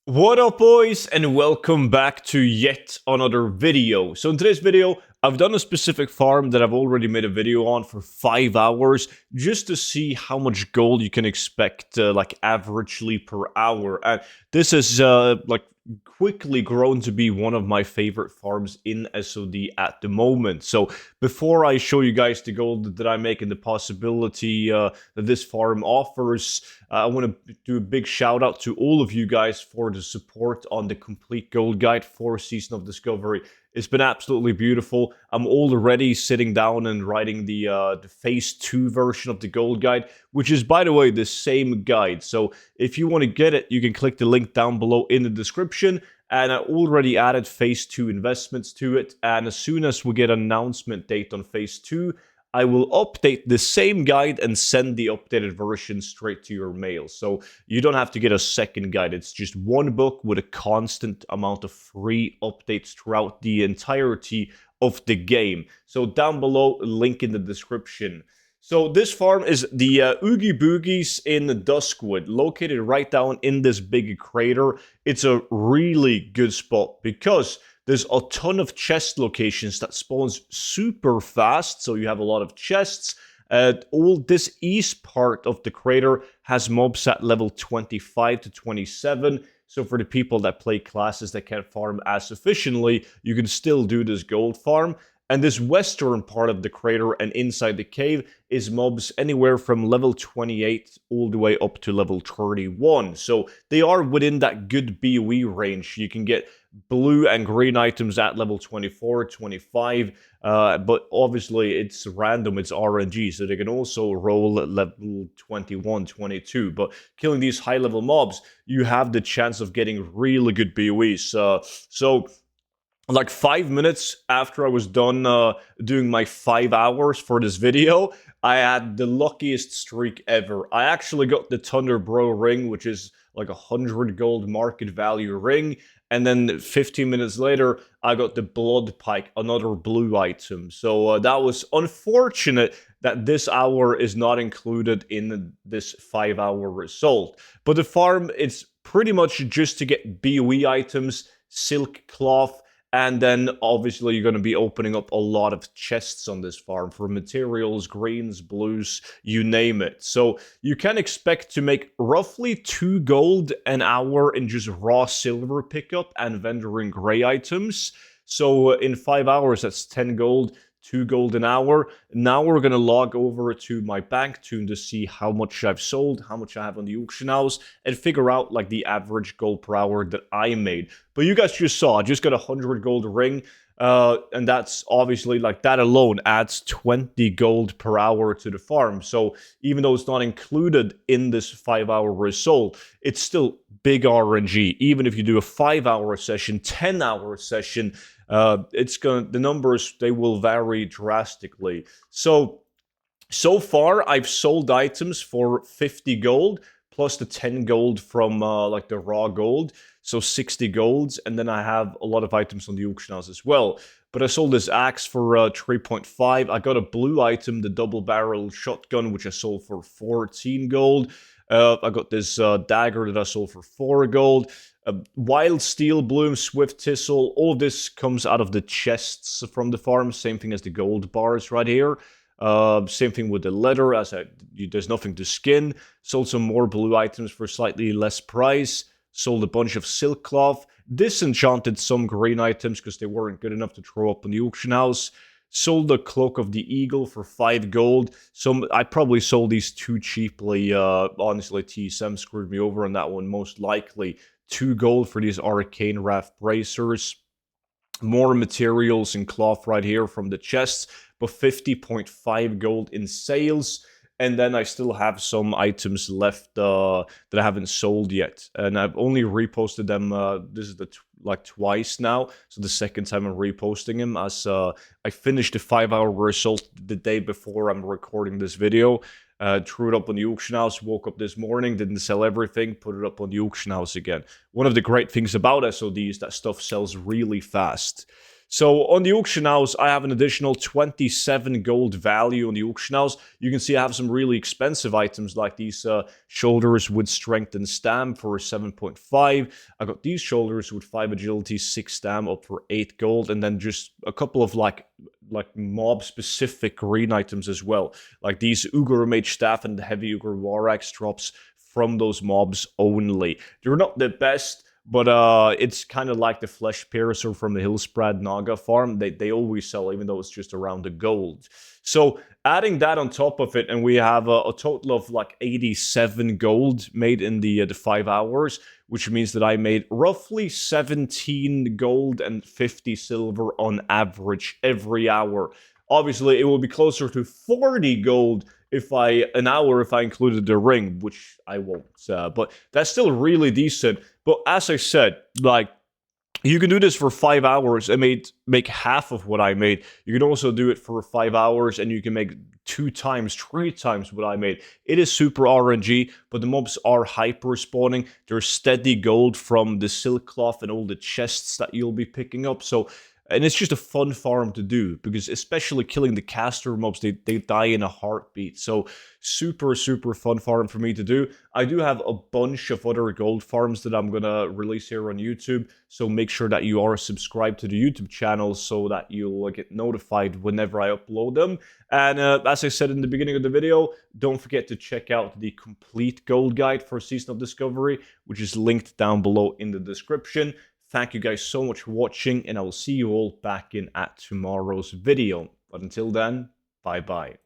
What up, boys, and welcome back to yet another video. So in today's video, I've done a specific farm that I've already made a video on for 5 hours just to see how much gold you can expect like averagely per hour. And this is like quickly grown to be one of my favorite farms in SoD at the moment. So before I show you guys the gold that I make and the possibility that this farm offers, I want to do a big shout out to all of you guys for the support on the complete gold guide for Season of Discovery. It's been absolutely beautiful. I'm already sitting down and writing the Phase 2 version of the gold guide, which is, by the way, the same guide. So if you want to get it, you can click the link down below in the description. And I already added Phase 2 investments to it. And as soon as we get an announcement date on Phase 2, I will update the same guide and send the updated version straight to your mail. So you don't have to get a second guide. It's just one book with a constant amount of free updates throughout the entirety of the game. So down below, link in the description. So this farm is the Oogie Boogies in Duskwood, located right down in this big crater. It's a really good spot because there's a ton of chest locations that spawns super fast, so you have a lot of chests. All this east part of the crater has mobs at level 25 to 27, so for the people that play classes that can't farm as efficiently, you can still do this gold farm. And this western part of the crater and inside the cave is mobs anywhere from level 28 all the way up to level 31. So they are within that good BOE range. You can get blue and green items at level 24, 25, but obviously it's random, it's RNG, so they can also roll at level 21, 22. But killing these high level mobs, you have the chance of getting really good BOEs. So like 5 minutes after I was done doing my 5 hours for this video, I had the luckiest streak ever. I actually got the Thunder Bro ring, which is like 100 gold market value ring. And then 15 minutes later, I got the Blood Pike, another blue item. So that was unfortunate that this hour is not included in this 5-hour result. But the farm is pretty much just to get BOE items, silk cloth, and then obviously you're going to be opening up a lot of chests on this farm for materials, greens, blues, you name it. So you can expect to make roughly 2 gold an hour in just raw silver pickup and vendoring gray items. So in 5 hours, that's 10 gold, 2 gold an hour. Now we're going to log over to my bank tune to see how much I've sold, how much I have on the auction house, and figure out like the average gold per hour that I made. But you guys just saw, I just got a 100 gold ring. And that's obviously like that alone adds 20 gold per hour to the farm. So even though it's not included in this 5-hour result, it's still big RNG. Even if you do a 5-hour session, 10-hour session, the numbers, they will vary drastically. So far I've sold items for 50 gold plus the 10 gold from like the raw gold, so 60 golds, and then I have a lot of items on the auction house as well. But I sold this axe for 3.5. I got a blue item, the double barrel shotgun, which I sold for 14 gold. I got this dagger that I sold for 4 gold. Wild Steel Bloom, Swift Thistle, all of this comes out of the chests from the farm. Same thing as the gold bars right here. Same thing with the leather, there's nothing to skin. Sold some more blue items for slightly less price. Sold a bunch of silk cloth. Disenchanted some green items because they weren't good enough to throw up on the auction house. Sold the Cloak of the Eagle for 5 gold. I probably sold these too cheaply. Honestly, TSM screwed me over on that one, most likely. 2 gold for these Arcane Raft bracers. More materials and cloth right here from the chests, but 50.5 gold in sales. And then I still have some items left that I haven't sold yet. And I've only reposted them, this is like twice now. So the second time I'm reposting them, as I finished the 5-hour result the day before I'm recording this video. Threw it up on the auction house, woke up this morning, didn't sell everything, put it up on the auction house again. One of the great things about SOD is that stuff sells really fast. So on the auction house, I have an additional 27 gold value on the auction house. You can see I have some really expensive items like these shoulders with strength and stam for 7.5. I got these shoulders with 5 agility, 6 stam up for 8 gold, and then just a couple of like mob specific green items as well. Like these Ugur Mage Staff and the Heavy Ugur War Axe drops from those mobs only. They're not the best, but it's kind of like the Flesh Piercer from the Hillspread Naga farm. They always sell, even though it's just around the gold. So adding that on top of it, and we have a total of like 87 gold made in the 5 hours, which means that I made roughly 17 gold and 50 silver on average every hour. Obviously, it will be closer to 40 gold if I included the ring, which I won't. But that's still really decent. But as I said, like, you can do this for 5 hours and make half of what I made. You can also do it for 5 hours and you can make 2 times, 3 times what I made. It is super RNG, but the mobs are hyper spawning. There's steady gold from the silk cloth and all the chests that you'll be picking up. And it's just a fun farm to do, because especially killing the caster mobs, they die in a heartbeat. So super, super fun farm for me to do. I do have a bunch of other gold farms that I'm going to release here on YouTube. So make sure that you are subscribed to the YouTube channel so that you'll get notified whenever I upload them. And as I said in the beginning of the video, don't forget to check out the complete gold guide for Season of Discovery, which is linked down below in the description. Thank you guys so much for watching, and I will see you all back in at tomorrow's video. But until then, bye-bye.